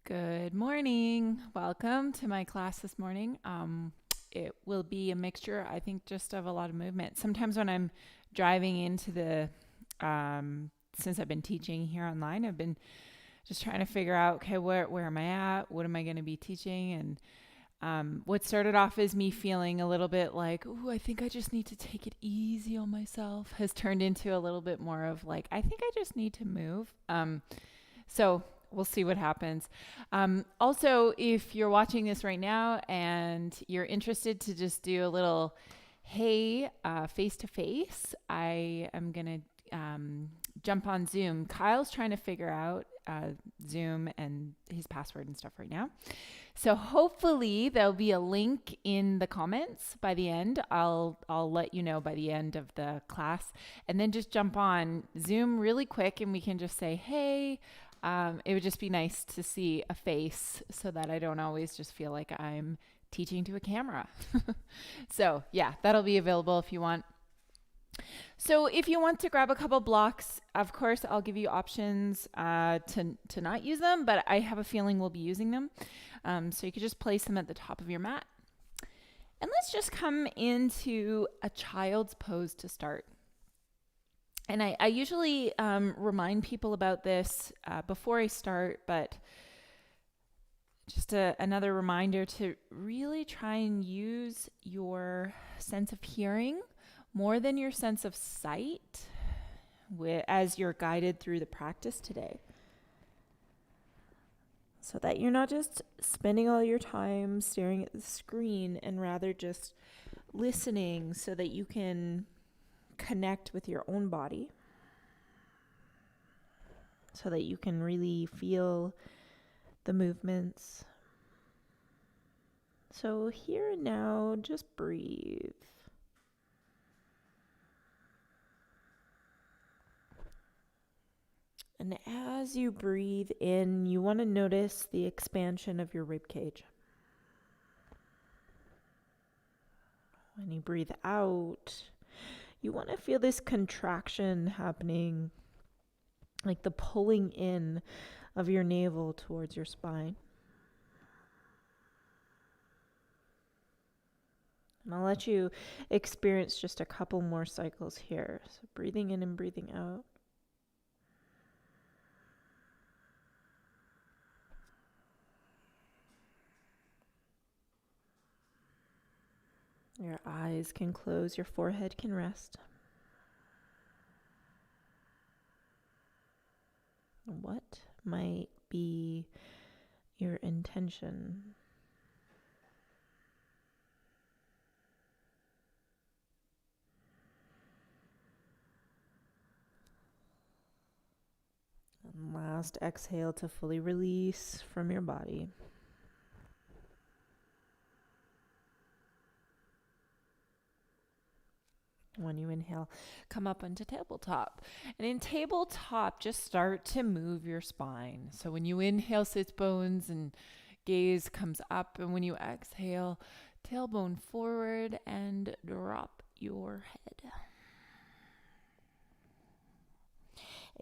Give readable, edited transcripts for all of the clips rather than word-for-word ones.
Good morning. Welcome to my class this morning. It will be a mixture, I think, just of a lot of movement. Sometimes when I'm driving into since I've been teaching here online, I've been just trying to figure out, okay, where am I at? What am I going to be teaching? And what started off as me feeling a little bit like, oh, I think I just need to take it easy on myself, has turned into a little bit more of like, I think I just need to move. So we'll see what happens. Also, if you're watching this right now and you're interested to just do a little, hey, face to face, I am going to jump on Zoom. Kyle's trying to figure out Zoom and his password and stuff right now. So hopefully there'll be a link in the comments by the end. I'll let you know by the end of the class, and then just jump on Zoom really quick and we can just say, hey. It would just be nice to see a face so that I don't always just feel like I'm teaching to a camera. So yeah, that'll be available if you want. So if you want to grab a couple blocks, of course, I'll give you options to not use them, but I have a feeling we'll be using them. So you could just place them at the top of your mat. And let's just come into a child's pose to start. And I usually remind people about this before I start, but just another reminder to really try and use your sense of hearing more than your sense of sight as you're guided through the practice today. So that you're not just spending all your time staring at the screen and rather just listening so that you can connect with your own body, so that you can really feel the movements. So here and now, just breathe. And as you breathe in, you want to notice the expansion of your rib cage. When you breathe out, you want to feel this contraction happening, like the pulling in of your navel towards your spine. And I'll let you experience just a couple more cycles here. So breathing in and breathing out. Your eyes can close, your forehead can rest. What might be your intention? And last exhale to fully release from your body. When you inhale, come up onto tabletop. And in tabletop, just start to move your spine. So when you inhale, sits bones and gaze comes up. And when you exhale, tailbone forward and drop your head.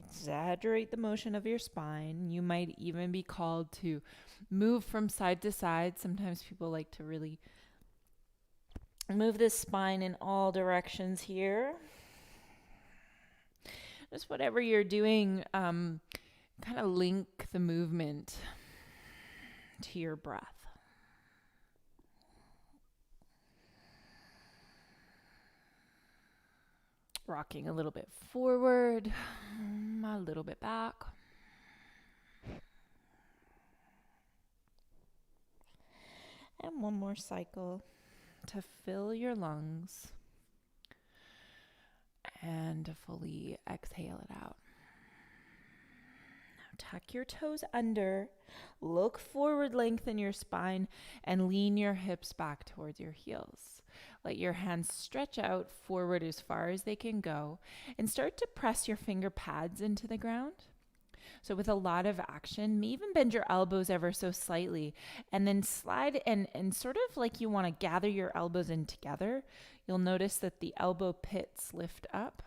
Exaggerate the motion of your spine. You might even be called to move from side to side. Sometimes people like to really move this spine in all directions here. Just whatever you're doing, kind of link the movement to your breath. Rocking a little bit forward, a little bit back. And one more cycle to fill your lungs and to fully exhale it out. Now tuck your toes under, look forward, lengthen your spine, and lean your hips back towards your heels. Let your hands stretch out forward as far as they can go and start to press your finger pads into the ground. So with a lot of action, even bend your elbows ever so slightly and then slide and sort of like you want to gather your elbows in together. You'll notice that the elbow pits lift up.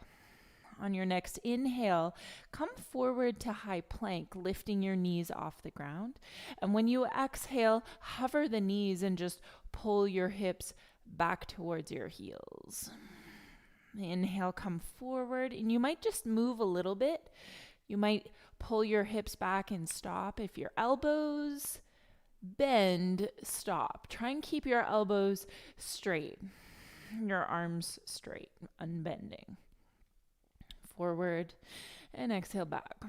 On your next inhale, come forward to high plank, lifting your knees off the ground. And when you exhale, hover the knees and just pull your hips back towards your heels. Inhale, come forward, and you might just move a little bit. You might pull your hips back and stop. If your elbows bend, stop. Try and keep your elbows straight, your arms straight, unbending. Forward, and exhale back.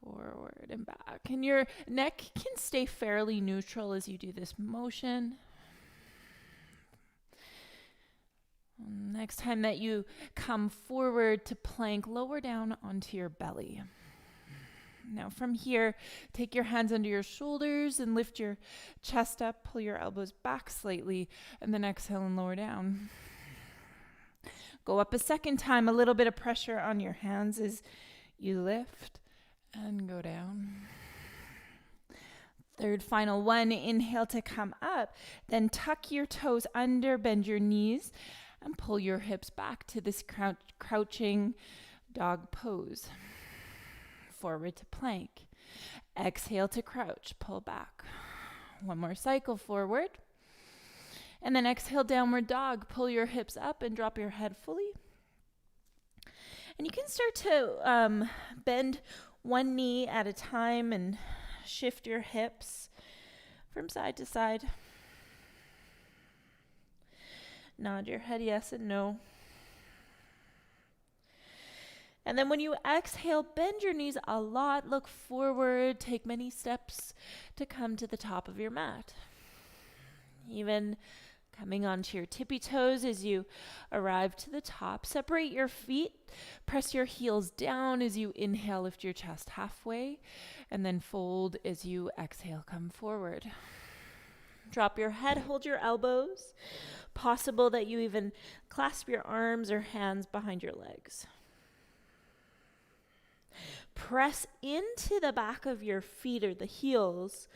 Forward and back. And your neck can stay fairly neutral as you do this motion. Next time that you come forward to plank, lower down onto your belly. Now from here, take your hands under your shoulders and lift your chest up, pull your elbows back slightly, and then exhale and lower down. Go up a second time, a little bit of pressure on your hands as you lift and go down. Third, final one, inhale to come up, then tuck your toes under, bend your knees, and pull your hips back to this crouching dog pose. Forward to plank. Exhale to crouch, pull back. One more cycle forward. And then exhale, downward dog. Pull your hips up and drop your head fully. And you can start to bend one knee at a time and shift your hips from side to side. Nod your head yes and no. And then when you exhale, bend your knees a lot, look forward, take many steps to come to the top of your mat. Even coming onto your tippy toes as you arrive to the top. Separate your feet, press your heels down as you inhale, lift your chest halfway, and then fold as you exhale, come forward. Drop your head, hold your elbows. Possible that you even clasp your arms or hands behind your legs. Press into the back of your feet or the heels,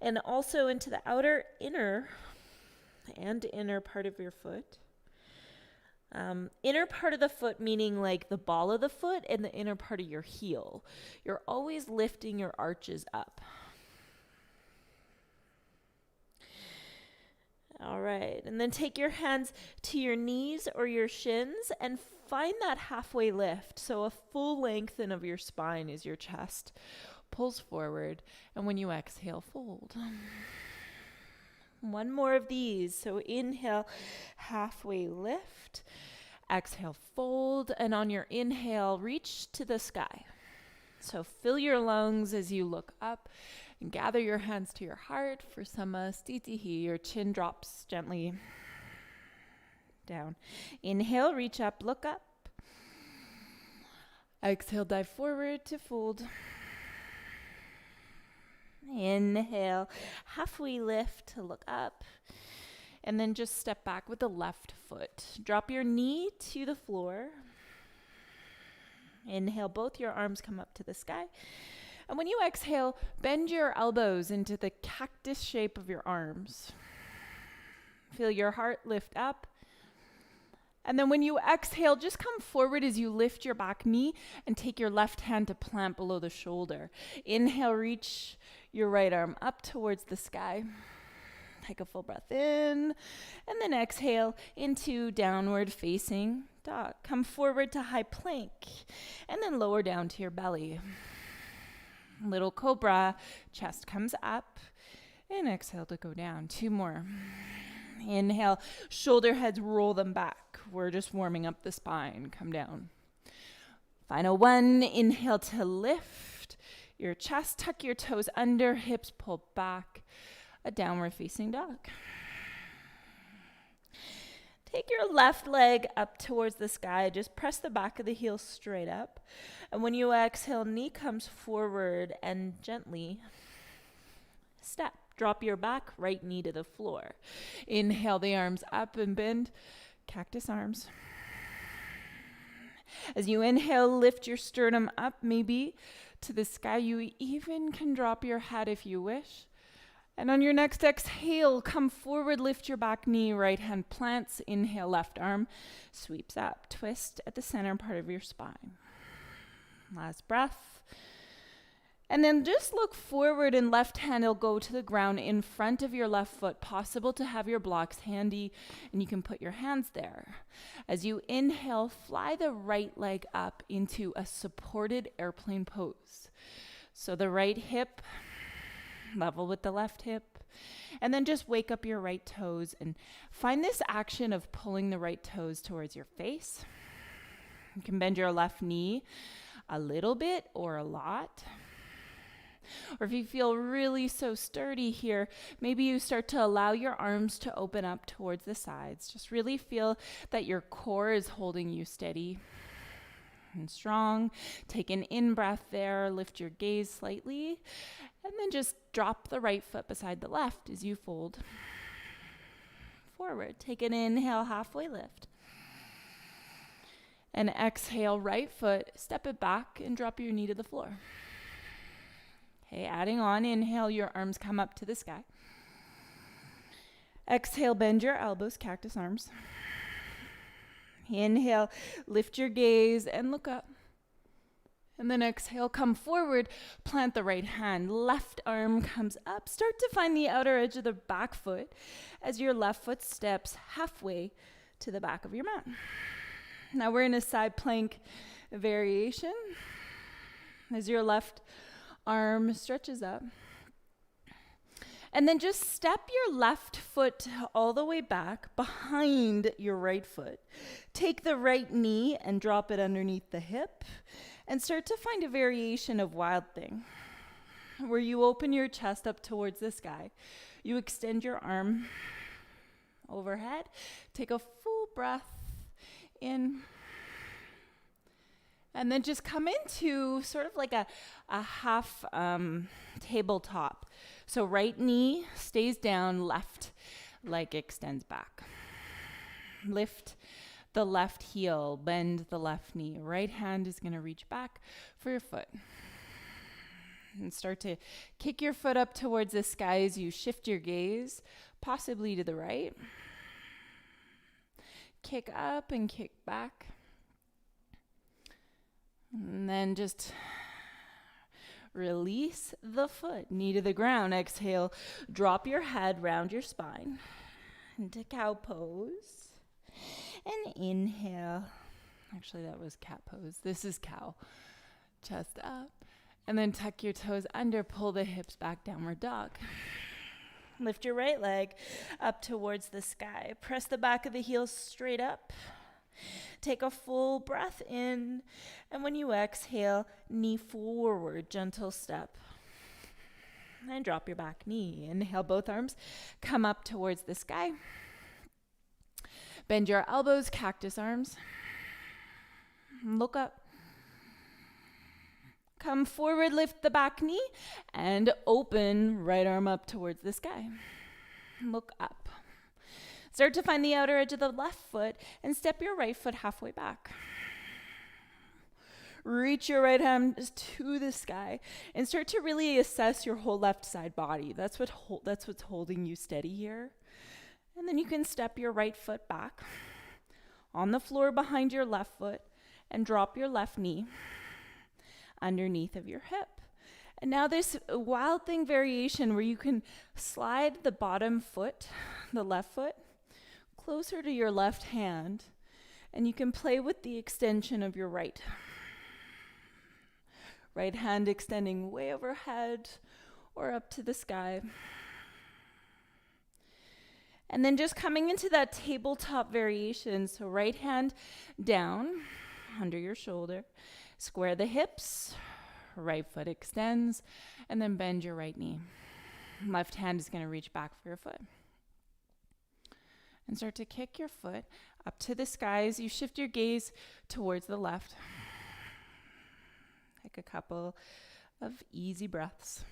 and also into the outer inner part of your foot. Inner part of the foot meaning like the ball of the foot, and the inner part of your heel. You're always lifting your arches up. All right, and then take your hands to your knees or your shins and find that halfway lift. So a full lengthen of your spine as your chest pulls forward. And when you exhale, fold. One more of these. So inhale, halfway lift. Exhale, fold. And on your inhale, reach to the sky. So fill your lungs as you look up. And gather your hands to your heart for some stitihi. Your chin drops gently down. Inhale, reach up, look up. Exhale, dive forward to fold. Inhale, halfway lift to look up. And then just step back with the left foot. Drop your knee to the floor. Inhale, both your arms come up to the sky. And when you exhale, bend your elbows into the cactus shape of your arms. Feel your heart lift up. And then when you exhale, just come forward as you lift your back knee and take your left hand to plant below the shoulder. Inhale, reach your right arm up towards the sky. Take a full breath in. And then exhale into downward facing dog. Come forward to high plank. And then lower down to your belly. Little cobra, chest comes up, and exhale to go down. Two more. Inhale, shoulder heads, roll them back. We're just warming up the spine. Come down. Final one, inhale to lift your chest, tuck your toes under, hips pull back, a downward facing dog. Take your left leg up towards the sky. Just press the back of the heel straight up. And when you exhale, knee comes forward and gently step. Drop your back, right knee to the floor. Inhale the arms up and bend, cactus arms. As you inhale, lift your sternum up maybe to the sky. You even can drop your head if you wish. And on your next exhale, come forward, lift your back knee, right hand plants, inhale, left arm sweeps up, twist at the center part of your spine. Last breath. And then just look forward and left hand will go to the ground in front of your left foot. Possible to have your blocks handy and you can put your hands there. As you inhale, fly the right leg up into a supported airplane pose. So the right hip level with the left hip, and then just wake up your right toes and find this action of pulling the right toes towards your face. You can bend your left knee a little bit or a lot. Or if you feel really so sturdy here, maybe you start to allow your arms to open up towards the sides. Just really feel that your core is holding you steady and strong. Take an in-breath there, lift your gaze slightly, and then just drop the right foot beside the left as you fold forward. Take an inhale, halfway lift. And exhale, right foot, step it back and drop your knee to the floor. Okay, adding on, inhale, your arms come up to the sky. Exhale, bend your elbows, cactus arms. Inhale, lift your gaze and look up. And then exhale, come forward, plant the right hand. Left arm comes up. Start to find the outer edge of the back foot as your left foot steps halfway to the back of your mat. Now we're in a side plank variation. As your left arm stretches up. And then just step your left foot all the way back behind your right foot. Take the right knee and drop it underneath the hip and start to find a variation of Wild Thing where you open your chest up towards the sky. You extend your arm overhead. Take a full breath in. And then just come into sort of like a half tabletop. So right knee stays down, left leg extends back. Lift the left heel, bend the left knee. Right hand is going to reach back for your foot. And start to kick your foot up towards the sky as you shift your gaze, possibly to the right. Kick up and kick back. And then just release the foot, knee to the ground. Exhale, drop your head round your spine into cow pose. And inhale. Actually, that was cat pose. This is cow. Chest up. And then tuck your toes under, pull the hips back, downward dog. Lift your right leg up towards the sky. Press the back of the heels straight up. Take a full breath in, and when you exhale, knee forward, gentle step. And drop your back knee. Inhale, both arms come up towards the sky. Bend your elbows, cactus arms. Look up. Come forward, lift the back knee, and open right arm up towards the sky. Look up. Start to find the outer edge of the left foot and step your right foot halfway back. Reach your right hand to the sky and start to really assess your whole left side body. That's what's holding you steady here. And then you can step your right foot back on the floor behind your left foot and drop your left knee underneath of your hip. And now this Wild Thing variation where you can slide the bottom foot, the left foot, closer to your left hand, and you can play with the extension of your right. Right hand extending way overhead or up to the sky. And then just coming into that tabletop variation, so right hand down under your shoulder, square the hips, right foot extends, and then bend your right knee. Left hand is going to reach back for your foot. And start to kick your foot up to the sky as you shift your gaze towards the left. Take a couple of easy breaths.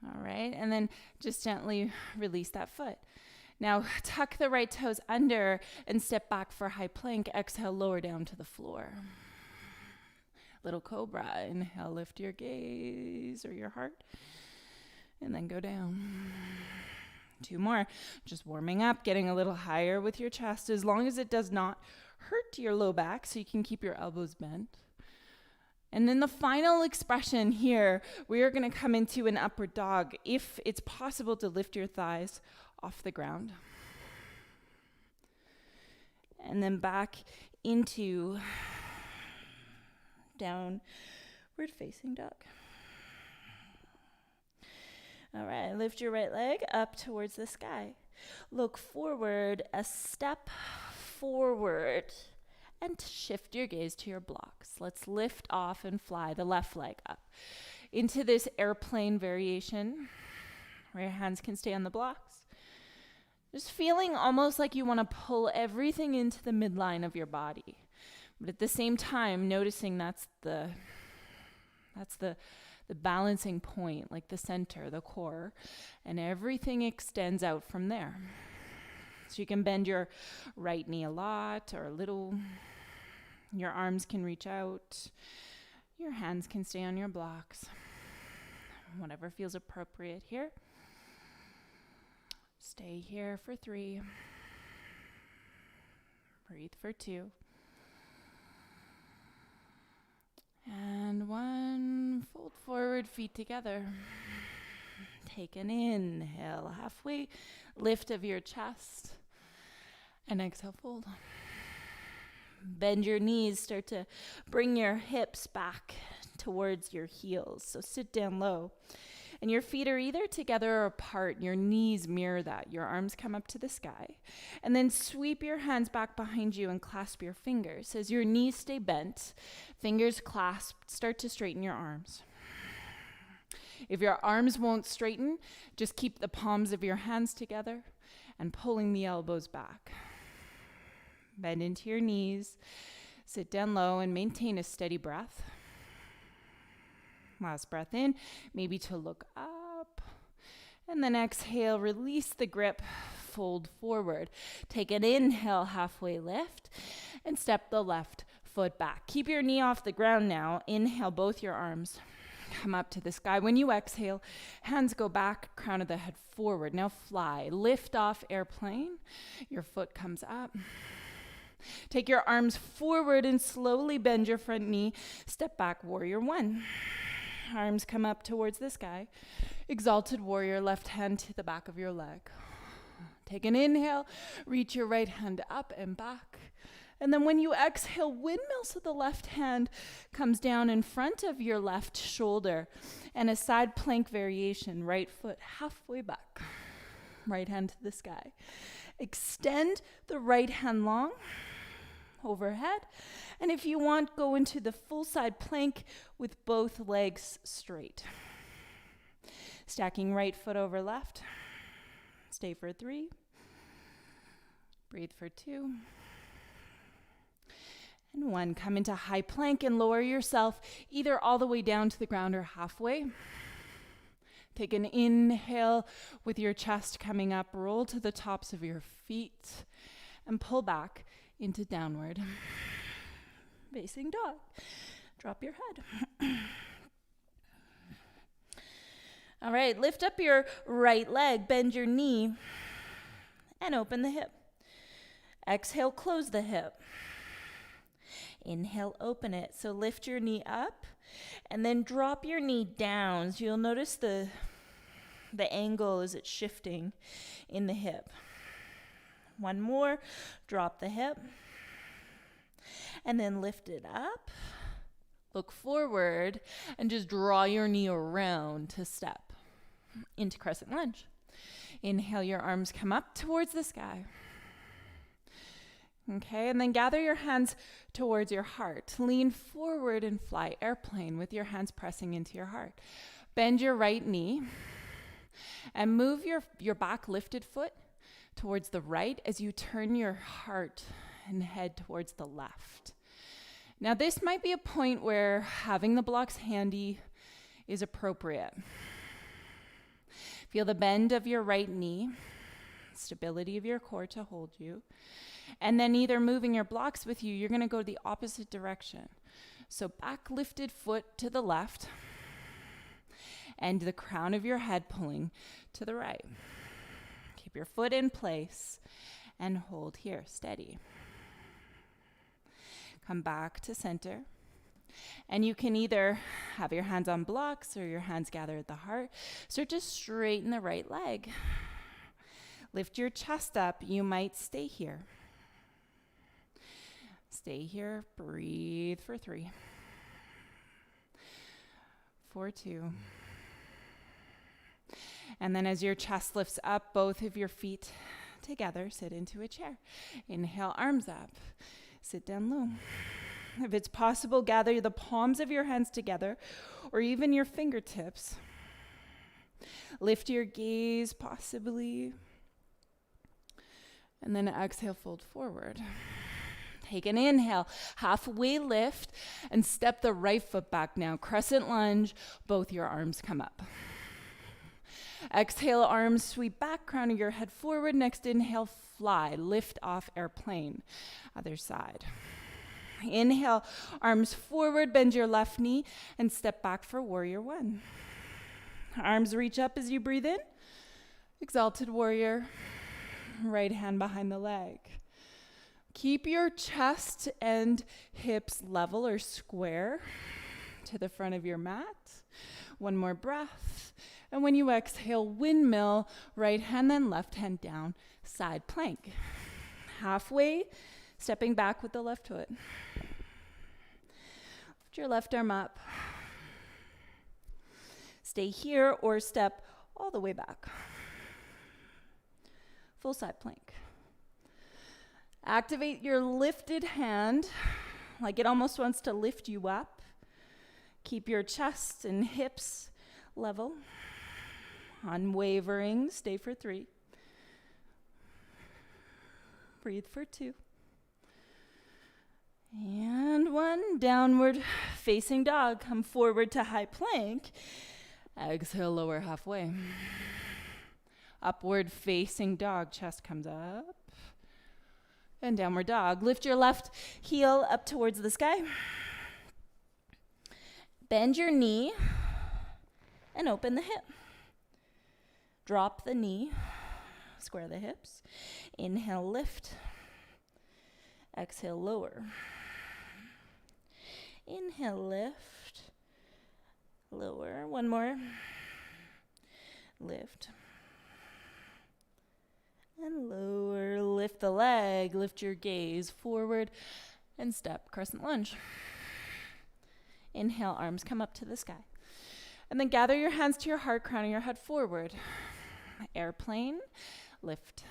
All right, and then just gently release that foot. Now tuck the right toes under and step back for high plank. Exhale, lower down to the floor. Little cobra. Inhale, lift your gaze or your heart. And then go down. 2 more. Just warming up, getting a little higher with your chest, as long as it does not hurt your low back, so you can keep your elbows bent. And then the final expression here, we are going to come into an upward dog. If it's possible to lift your thighs off the ground. And then back into downward facing dog. All right, lift your right leg up towards the sky. Look forward, a step forward, and shift your gaze to your blocks. Let's lift off and fly the left leg up into this airplane variation where your hands can stay on the blocks. Just feeling almost like you want to pull everything into the midline of your body. But at the same time, noticing that's the balancing point, like the center, the core, and everything extends out from there. So you can bend your right knee a lot or a little. Your arms can reach out. Your hands can stay on your blocks. Whatever feels appropriate here. Stay here for 3. Breathe for 2. And 1. Fold forward, feet together. Take an inhale, halfway lift of your chest. And exhale, fold. Bend your knees, start to bring your hips back towards your heels. So sit down low. And your feet are either together or apart. Your knees mirror that. Your arms come up to the sky. And then sweep your hands back behind you and clasp your fingers. As your knees stay bent, fingers clasped, start to straighten your arms. If your arms won't straighten, just keep the palms of your hands together and pulling the elbows back. Bend into your knees, sit down low, and maintain a steady breath. Last breath in, maybe to look up. And then exhale, release the grip, fold forward. Take an inhale, halfway lift, and step the left foot back. Keep your knee off the ground now. Inhale, both your arms come up to the sky. When you exhale, hands go back, crown of the head forward. Now fly, lift off airplane. Your foot comes up. Take your arms forward and slowly bend your front knee. Step back, warrior 1. Arms come up towards the sky. Exalted warrior, left hand to the back of your leg. Take an inhale, reach your right hand up and back. And then when you exhale, windmill, so the left hand comes down in front of your left shoulder. And a side plank variation, right foot halfway back. Right hand to the sky. Extend the right hand long overhead. And if you want, go into the full side plank with both legs straight. Stacking right foot over left. Stay for 3. Breathe for 2. And 1. Come into high plank and lower yourself either all the way down to the ground or halfway. Take an inhale with your chest coming up. Roll to the tops of your feet and pull back into downward facing dog. Drop your head. All right, lift up your right leg, bend your knee, and open the hip. Exhale, close the hip. Inhale, open it. So lift your knee up and then drop your knee down. So you'll notice the angle as it's shifting in the hip. 1 more, drop the hip, and then lift it up. Look forward and just draw your knee around to step into crescent lunge. Inhale, your arms come up towards the sky. Okay, and then gather your hands towards your heart. Lean forward and fly airplane with your hands pressing into your heart. Bend your right knee and move your back lifted foot towards the right as you turn your heart and head towards the left. Now this might be a point where having the blocks handy is appropriate. Feel the bend of your right knee. stability of your core to hold you. And then either moving your blocks with you, you're going to go the opposite direction. So back lifted foot to the left and the crown of your head pulling to the right. Keep your foot in place and hold here, steady. Come back to center. And you can either have your hands on blocks or your hands gather at the heart. Start to straighten the right leg. Lift your chest up. You might stay here. Stay here. Breathe for 3. For 2. And then as your chest lifts up, both of your feet together, sit into a chair. Inhale, arms up. Sit down low. If it's possible, gather the palms of your hands together or even your fingertips. Lift your gaze, possibly. And then exhale, fold forward. Take an inhale, halfway lift, and step the right foot back now. Crescent lunge, both your arms come up. Exhale, arms sweep back, crown of your head forward. Next inhale, fly, lift off, airplane. Other side. Inhale, arms forward, bend your left knee, and step back for warrior 1. Arms reach up as you breathe in. Exalted warrior, right hand behind the leg. Keep your chest and hips level or square to the front of your mat. One more breath. And when you exhale, windmill, right hand, then left hand down, side plank. Halfway, stepping back with the left foot. Lift your left arm up. Stay here or step all the way back. Full side plank. Activate your lifted hand like it almost wants to lift you up. Keep your chest and hips level. Unwavering. Stay for 3. Breathe for 2. And 1. Downward facing dog. Come forward to high plank. Exhale, lower halfway. Upward facing dog. Chest comes up. And downward dog. Lift your left heel up towards the sky. Bend your knee and open the hip. Drop the knee. Square the hips. Inhale, lift. Exhale, lower. Inhale, lift. Lower. One more. Lift. And lower. Lift the leg. Lift your gaze forward and step. Crescent lunge. Inhale, arms come up to the sky. And then gather your hands to your heart, crowning your head forward. Airplane. Lift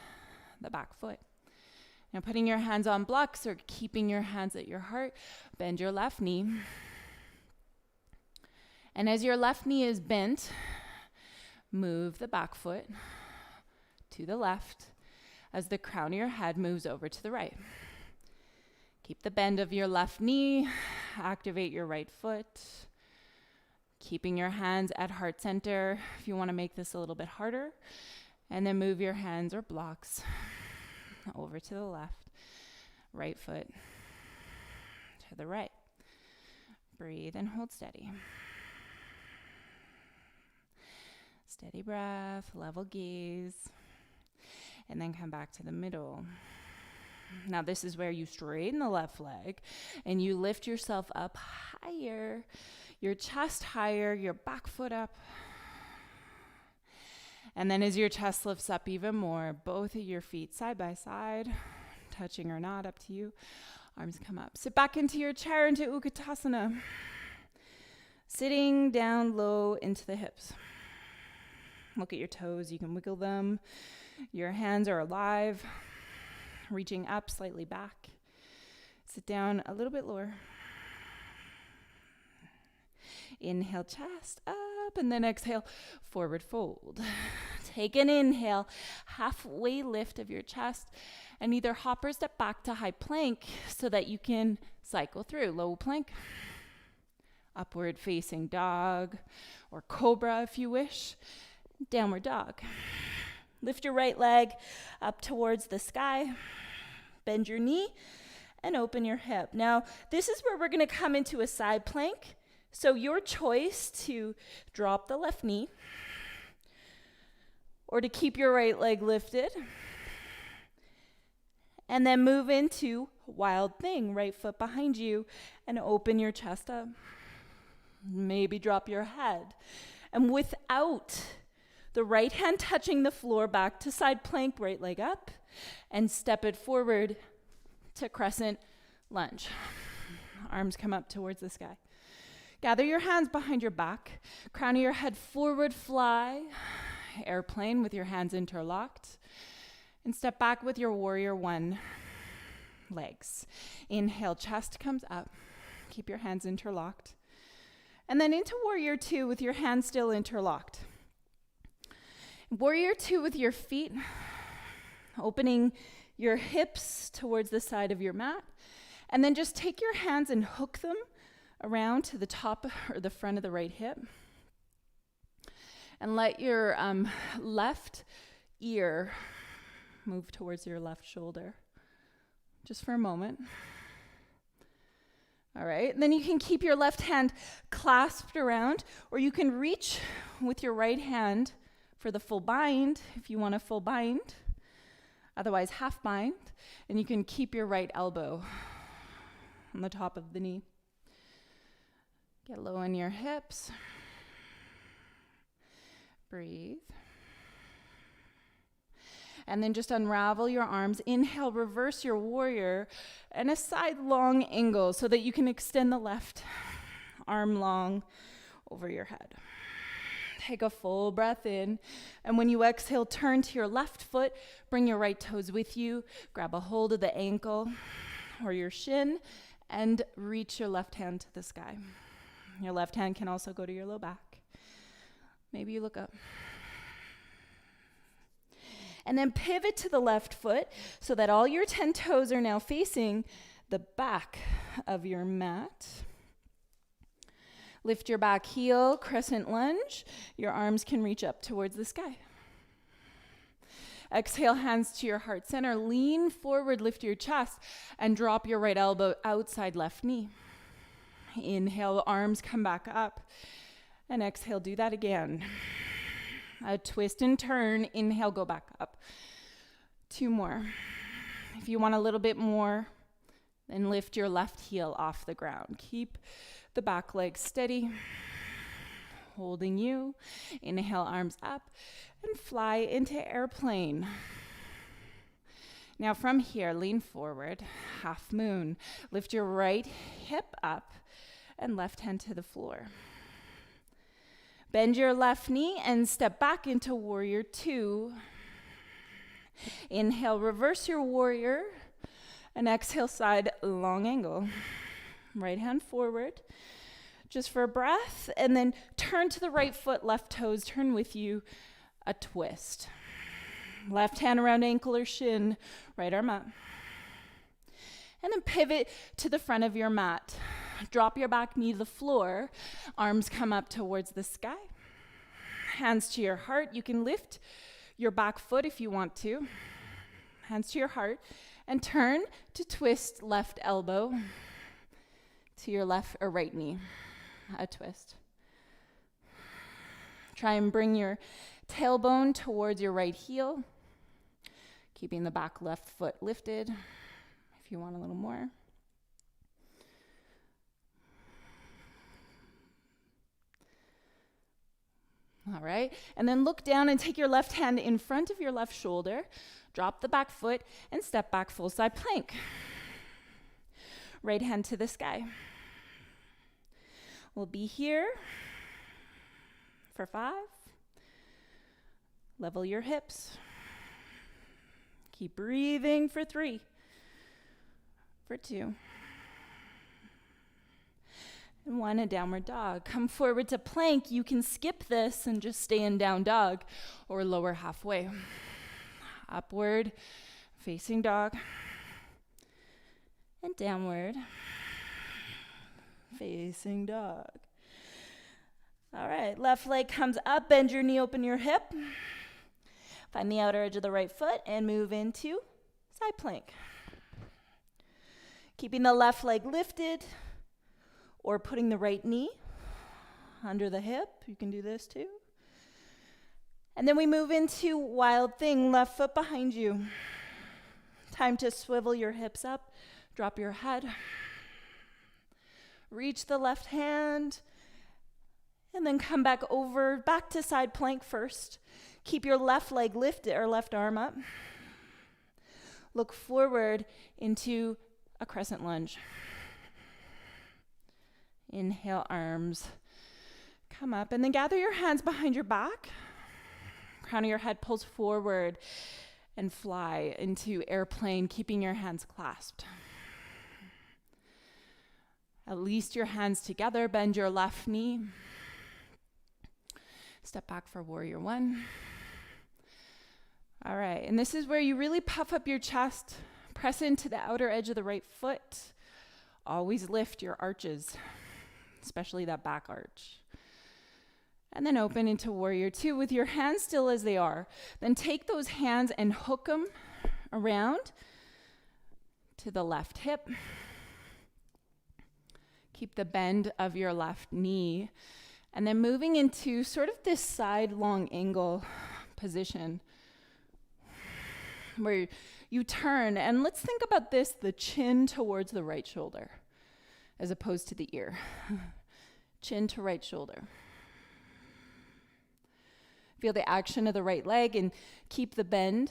the back foot. Now putting your hands on blocks or keeping your hands at your heart, bend your left knee. And as your left knee is bent, move the back foot to the left as the crown of your head moves over to the right. Keep the bend of your left knee, activate your right foot, keeping your hands at heart center if you want to make this a little bit harder. And then move your hands or blocks over to the left, right foot to the right. Breathe and hold steady. Steady breath, level gaze, and then come back to the middle. Now this is where you straighten the left leg and you lift yourself up higher, your chest higher, your back foot up. And then as your chest lifts up even more, both of your feet side by side, touching or not, up to you. Arms come up. Sit back into your chair, into Utkatasana. Sitting down low into the hips. Look at your toes. You can wiggle them. Your hands are alive. Reaching up, slightly back. Sit down a little bit lower. Inhale, chest up, and then exhale, forward fold. Take an inhale, halfway lift of your chest, and either hop or step back to high plank so that you can cycle through. Low plank, upward facing dog, or cobra if you wish, downward dog. Lift your right leg up towards the sky. Bend your knee and open your hip. Now, this is where we're going to come into a side plank. So your choice to drop the left knee or to keep your right leg lifted. And then move into wild thing, right foot behind you, and open your chest up. Maybe drop your head. And without the right hand touching the floor, back to side plank, right leg up, and step it forward to crescent lunge. Arms come up towards the sky. Gather your hands behind your back, crown of your head forward, fly, airplane with your hands interlocked, and step back with your warrior one legs. Inhale, chest comes up, keep your hands interlocked, and then into warrior two with your hands still interlocked. Warrior two with your feet, opening your hips towards the side of your mat, and then just take your hands and hook them around to the top or the front of the right hip. And let your left ear move towards your left shoulder. Just for a moment. All right, and then you can keep your left hand clasped around, or you can reach with your right hand for the full bind, if you want a full bind. Otherwise, half bind. And you can keep your right elbow on the top of the knee. Get low in your hips. Breathe. And then just unravel your arms. Inhale, reverse your warrior, and a side long angle so that you can extend the left arm long over your head. Take a full breath in, and when you exhale, turn to your left foot, bring your right toes with you, grab a hold of the ankle or your shin, and reach your left hand to the sky. Your left hand can also go to your low back. Maybe you look up. And then pivot to the left foot so that all your 10 toes are now facing the back of your mat. Lift your back heel, crescent lunge. Your arms can reach up towards the sky. Exhale, hands to your heart center. Lean forward, lift your chest, and drop your right elbow outside left knee. Inhale, arms come back up. And exhale, do that again. A twist and turn. Inhale, go back up. 2 more. If you want a little bit more, then lift your left heel off the ground. Keep the back leg steady, holding you. Inhale, arms up, and fly into airplane. Now from here, lean forward, half moon. Lift your right hip up and left hand to the floor. Bend your left knee and step back into warrior two. Inhale, reverse your warrior, and exhale, side long angle. Right hand forward, just for a breath, and then turn to the right foot, left toes, turn with you, a twist. Left hand around ankle or shin, right arm up. And then pivot to the front of your mat. Drop your back knee to the floor, arms come up towards the sky. Hands to your heart. You can lift your back foot if you want to. Hands to your heart, and turn to twist left elbow to your left or right knee, a twist. Try and bring your tailbone towards your right heel, keeping the back left foot lifted if you want a little more. All right, and then look down and take your left hand in front of your left shoulder, drop the back foot, and step back full side plank. Right hand to the sky. We'll be here for 5. Level your hips. Keep breathing for 3, for 2, and 1, a downward dog. Come forward to plank. You can skip this and just stay in down dog or lower halfway. Upward, facing dog, and downward, facing dog. All right, left leg comes up, bend your knee, open your hip. Find the outer edge of the right foot and move into side plank. Keeping the left leg lifted or putting the right knee under the hip. You can do this too. And then we move into wild thing, left foot behind you. Time to swivel your hips up, drop your head. Reach the left hand, and then come back to side plank first. Keep your left leg lifted, or left arm up. Look forward into a crescent lunge. Inhale, arms come up, and then gather your hands behind your back. Crown of your head pulls forward and fly into airplane, keeping your hands clasped. At least your hands together, bend your left knee. Step back for warrior one. All right, and this is where you really puff up your chest, press into the outer edge of the right foot. Always lift your arches, especially that back arch. And then open into warrior two with your hands still as they are. Then take those hands and hook them around to the left hip. Keep the bend of your left knee. And then moving into sort of this side long angle position where you turn. And let's think about this, the chin towards the right shoulder as opposed to the ear. Chin to right shoulder. Feel the action of the right leg and keep the bend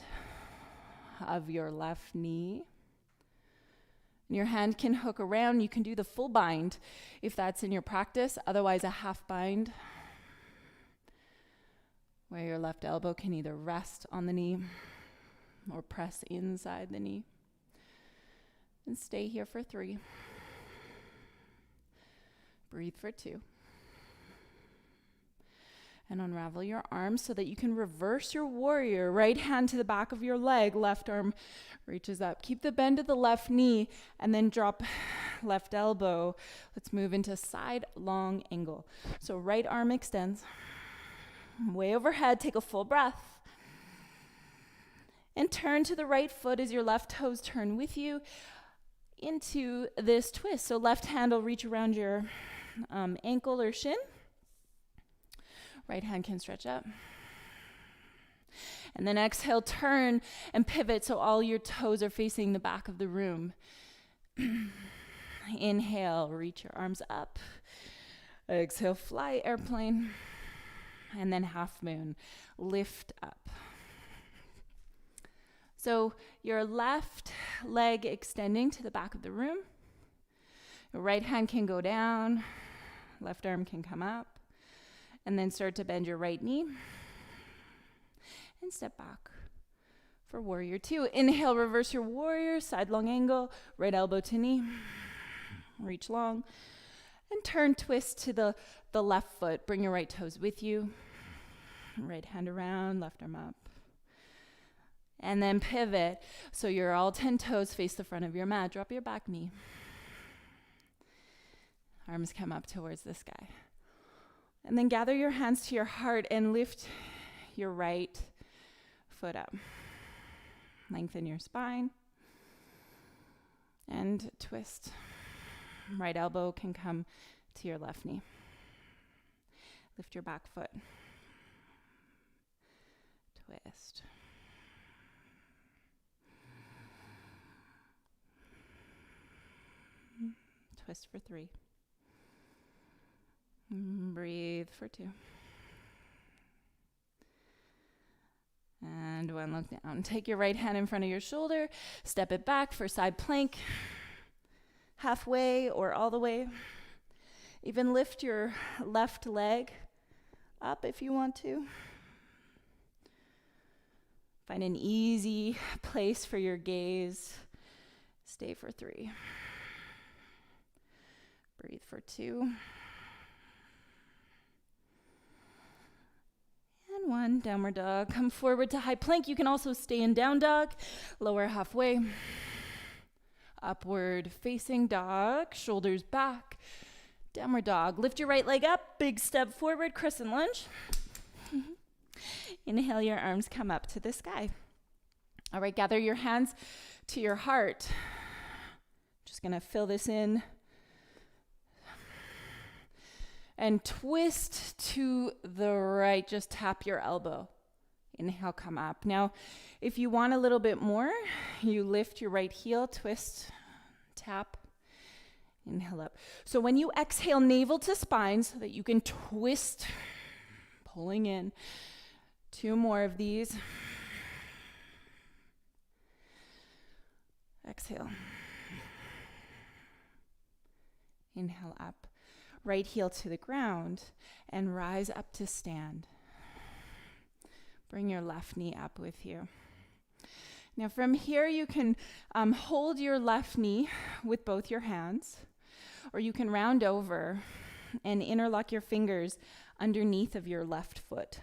of your left knee. And your hand can hook around. You can do the full bind if that's in your practice. Otherwise, a half bind where your left elbow can either rest on the knee or press inside the knee. And stay here for 3. Breathe for 2. And unravel your arms so that you can reverse your warrior. Right hand to the back of your leg, left arm reaches up. Keep the bend of the left knee and then drop left elbow. Let's move into side long angle. So right arm extends. Way overhead, take a full breath. And turn to the right foot as your left toes turn with you into this twist. So left hand will reach around your ankle or shin. Right hand can stretch up. And then exhale, turn and pivot so all your toes are facing the back of the room. Inhale, reach your arms up. Exhale, fly airplane. And then half moon, lift up. So your left leg extending to the back of the room. Your right hand can go down. Left arm can come up. And then start to bend your right knee. And step back for warrior two. Inhale, reverse your warrior, side long angle, right elbow to knee. Reach long. And turn, twist to the left foot. Bring your right toes with you. Right hand around, left arm up. And then pivot. So your all 10 toes face the front of your mat. Drop your back knee. Arms come up towards the sky. And then gather your hands to your heart and lift your right foot up. Lengthen your spine. And twist. Right elbow can come to your left knee. Lift your back foot. Twist. Twist for 3. Breathe for 2. And 1, look down. Take your right hand in front of your shoulder. Step it back for side plank. Halfway or all the way. Even lift your left leg up if you want to. Find an easy place for your gaze. Stay for 3. Breathe for 2. And 1, downward dog. Come forward to high plank. You can also stay in down dog. Lower halfway. Upward facing dog. Shoulders back. Downward dog. Lift your right leg up. Big step forward. Crescent lunge. Inhale, your arms come up to the sky. All right, gather your hands to your heart. Just gonna fill this in. And twist to the right, just tap your elbow. Inhale, come up. Now, if you want a little bit more, you lift your right heel, twist, tap, inhale up. So when you exhale, navel to spine so that you can twist, pulling in. 2 more of these. Exhale. Inhale up. Right heel to the ground and rise up to stand. Bring your left knee up with you. Now from here you can hold your left knee with both your hands, or you can round over and interlock your fingers underneath of your left foot.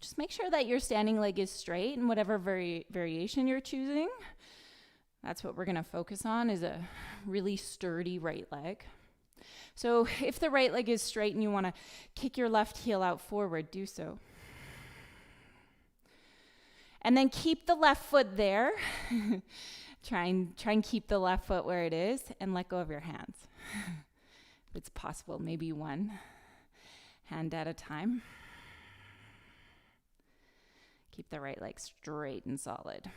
Just make sure that your standing leg is straight, and whatever variation you're choosing, that's what we're going to focus on, is a really sturdy right leg. So if the right leg is straight and you want to kick your left heel out forward, do so. And then keep the left foot there. Try and keep the left foot where it is and let go of your hands. If it's possible, maybe one hand at a time. Keep the right leg straight and solid.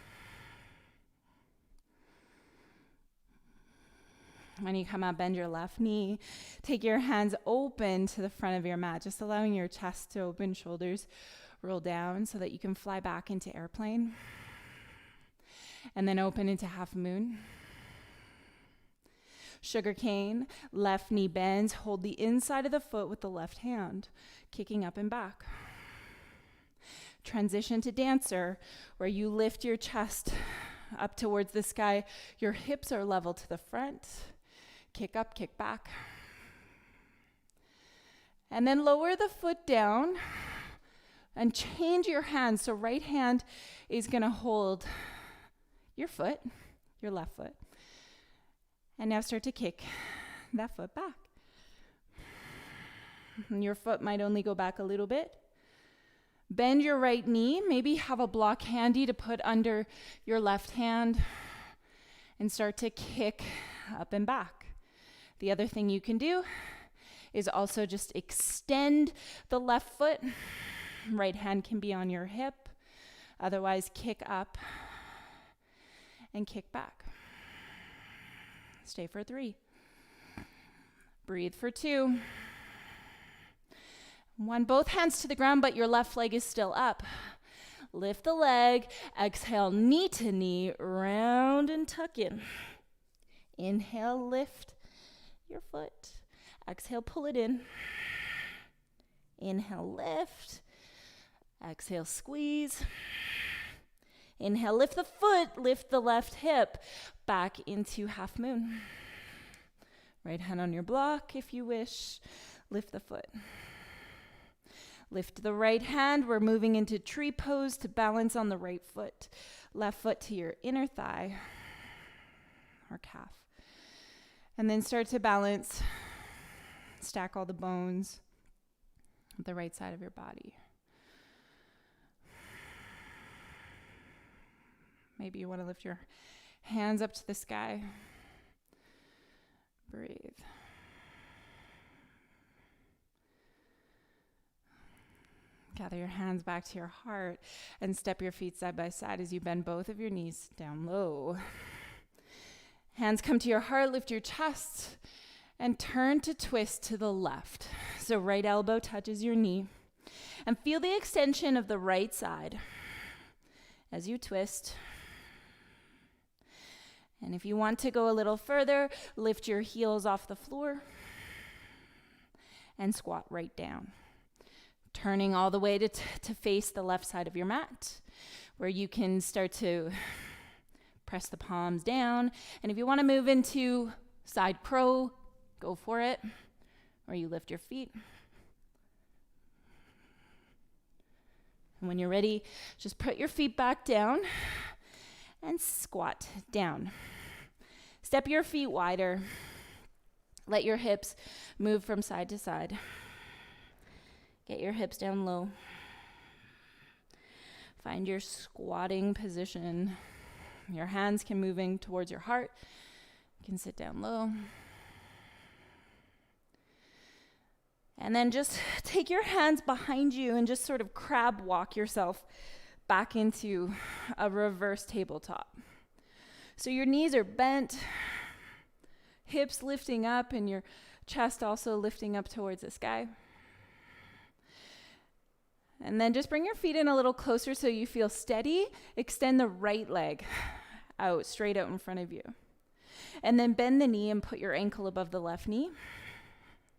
When you come up, bend your left knee. Take your hands open to the front of your mat, just allowing your chest to open, shoulders roll down so that you can fly back into airplane. And then open into half moon. Sugar cane, left knee bends. Hold the inside of the foot with the left hand, kicking up and back. Transition to dancer, where you lift your chest up towards the sky. Your hips are level to the front. Kick up, kick back. And then lower the foot down and change your hands. So right hand is going to hold your foot, your left foot. And now start to kick that foot back. And your foot might only go back a little bit. Bend your right knee. Maybe have a block handy to put under your left hand and start to kick up and back. The other thing you can do is also just extend the left foot. Right hand can be on your hip. Otherwise, kick up and kick back. Stay for 3. Breathe for 2. 1, both hands to the ground, but your left leg is still up. Lift the leg. Exhale, knee to knee, round and tuck in. Inhale, lift your foot. Exhale, pull it in. Inhale, lift. Exhale, squeeze. Inhale, lift the foot, lift the left hip back into half moon. Right hand on your block if you wish. Lift the foot. Lift the right hand. We're moving into tree pose to balance on the right foot. Left foot to your inner thigh or calf. And then start to balance. Stack all the bones with the right side of your body. Maybe you want to lift your hands up to the sky. Breathe. Gather your hands back to your heart and step your feet side by side as you bend both of your knees down low. Hands come to your heart, lift your chest, and turn to twist to the left. So right elbow touches your knee. And feel the extension of the right side as you twist. And if you want to go a little further, lift your heels off the floor and squat right down. Turning all the way to face the left side of your mat, where you can start to press the palms down. And if you want to move into side crow, go for it. Or you lift your feet. And when you're ready, just put your feet back down and squat down. Step your feet wider. Let your hips move from side to side. Get your hips down low. Find your squatting position. Your hands can moving towards your heart. You can sit down low. And then just take your hands behind you and just sort of crab walk yourself back into a reverse tabletop. So your knees are bent, hips lifting up, and your chest also lifting up towards the sky. And then just bring your feet in a little closer so you feel steady. Extend the right leg out, straight out in front of you. And then bend the knee and put your ankle above the left knee.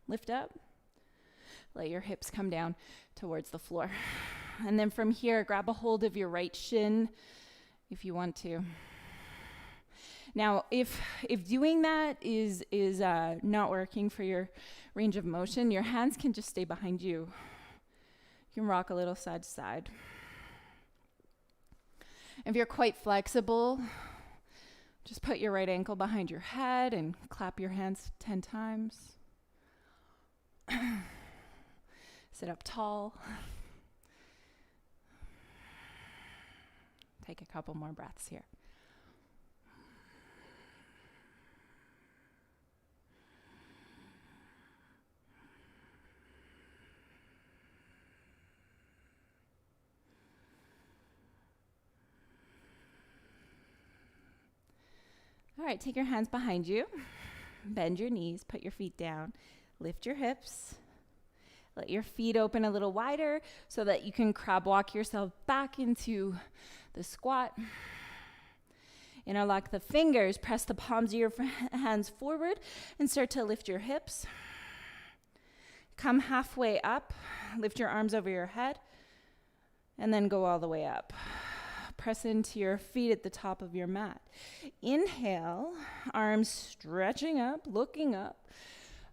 Lift up. Let your hips come down towards the floor. And then from here, grab a hold of your right shin if you want to. Now, if doing that is not working for your range of motion, your hands can just stay behind you. You can rock a little side to side. If you're quite flexible, just put your right ankle behind your head and clap your hands 10 times. Sit up tall. Take a couple more breaths here. All right, take your hands behind you. Bend your knees, put your feet down, lift your hips. Let your feet open a little wider so that you can crab walk yourself back into the squat. Interlock the fingers, press the palms of your hands forward and start to lift your hips. Come halfway up, lift your arms over your head, and then go all the way up. Press into your feet at the top of your mat. Inhale, arms stretching up, looking up.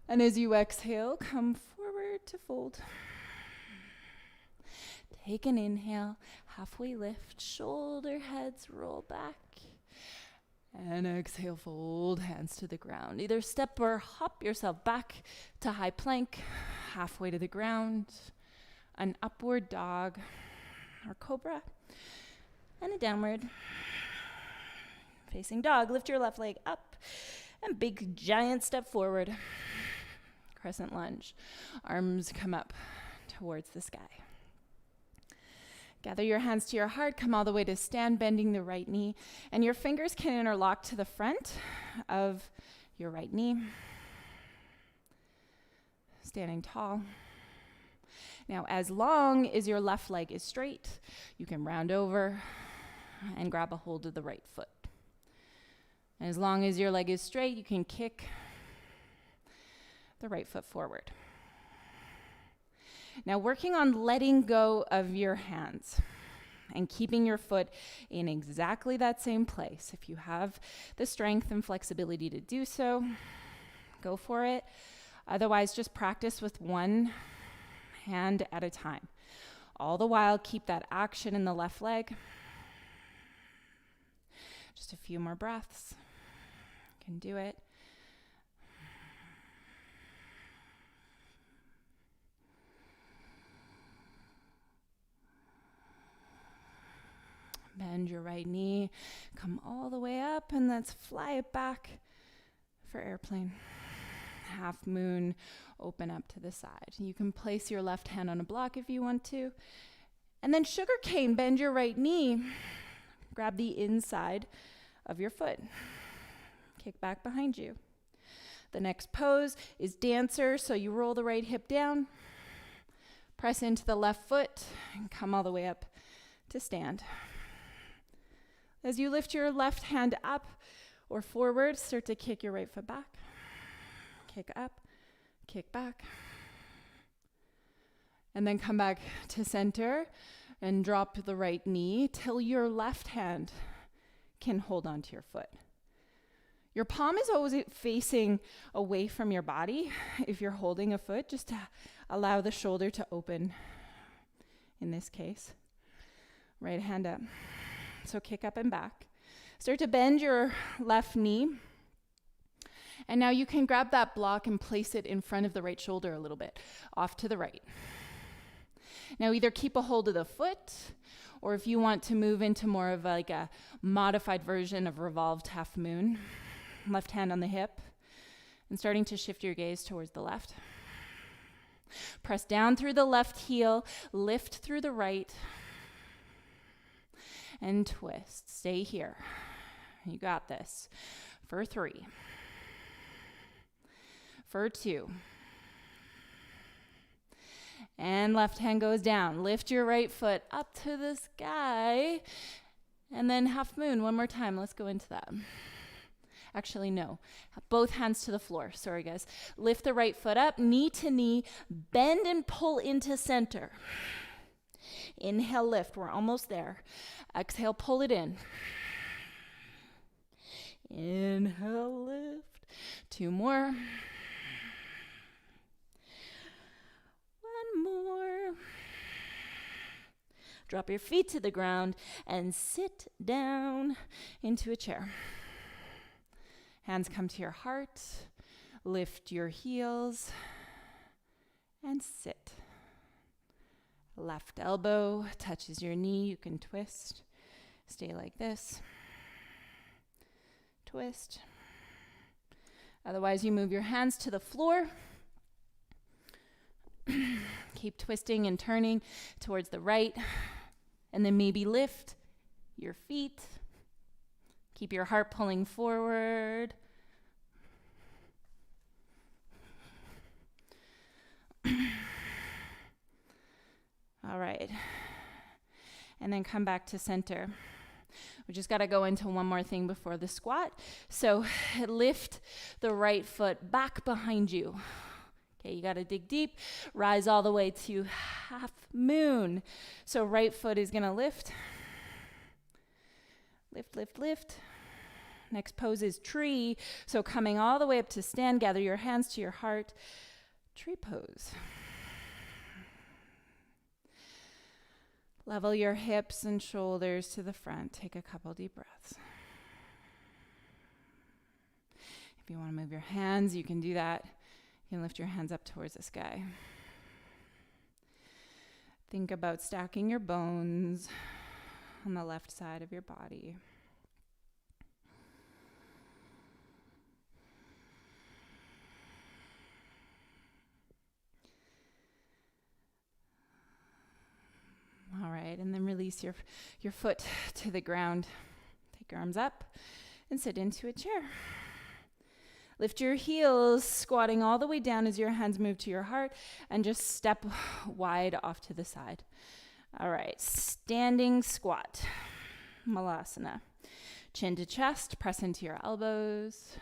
And as you exhale, come forward to fold. Take an inhale, halfway lift, shoulder heads roll back. And exhale, fold, hands to the ground. Either step or hop yourself back to high plank, halfway to the ground. An upward dog or cobra. And a downward facing dog. Lift your left leg up and big giant step forward. Crescent lunge. Arms come up towards the sky. Gather your hands to your heart. Come all the way to stand, bending the right knee. And your fingers can interlock to the front of your right knee. Standing tall. Now, as long as your left leg is straight, you can round over and grab a hold of the right foot. And as long as your leg is straight, you can kick the right foot forward. Now, working on letting go of your hands and keeping your foot in exactly that same place. If you have the strength and flexibility to do so, go for it. Otherwise, just practice with one hand at a time. All the while, keep that action in the left leg. Just a few more breaths. You can do it. Bend your right knee. Come all the way up, and let's fly it back for airplane. Half moon, open up to the side. You can place your left hand on a block if you want to. And then sugar cane, bend your right knee. Grab the inside of your foot. Kick back behind you. The next pose is dancer, so you roll the right hip down. Press into the left foot and come all the way up to stand. As you lift your left hand up or forward, start to kick your right foot back. Kick up, kick back. And then come back to center and drop the right knee till your left hand can hold onto your foot. Your palm is always facing away from your body if you're holding a foot, just to allow the shoulder to open in this case. Right hand up. So kick up and back. Start to bend your left knee. And now you can grab that block and place it in front of the right shoulder a little bit, off to the right. Now either keep a hold of the foot, or if you want to move into more of like a modified version of revolved half moon, left hand on the hip, and starting to shift your gaze towards the left. Press down through the left heel, lift through the right, and twist. Stay here. You got this. For 3. For 2. And left hand goes down. Lift your right foot up to the sky. And then half moon one more time. Let's go into that. Actually, no. Both hands to the floor. Sorry, guys. Lift the right foot up, knee to knee. Bend and pull into center. Inhale, lift. We're almost there. Exhale, pull it in. Inhale, lift. 2 more. 1 more. Drop your feet to the ground and sit down into a chair. Hands come to your heart. Lift your heels and sit. Left elbow touches your knee. You can twist. Stay like this. Twist. Otherwise, you move your hands to the floor. Keep twisting and turning towards the right. And then maybe lift your feet. Keep your heart pulling forward. All right. And then come back to center. We just got to go into one more thing before the squat. So lift the right foot back behind you. Okay, you got to dig deep. Rise all the way to half moon. So right foot is going to lift. Lift, lift, lift. Next pose is tree. So coming all the way up to stand, gather your hands to your heart. Tree pose. Level your hips and shoulders to the front. Take a couple deep breaths. If you want to move your hands, you can do that. You can lift your hands up towards the sky. Think about stacking your bones on the left side of your body. All right, and then release your foot to the ground. Take your arms up and sit into a chair. Lift your heels, squatting all the way down as your hands move to your heart, and just step wide off to the side. All right, standing squat, Malasana. Chin to chest, press into your elbows.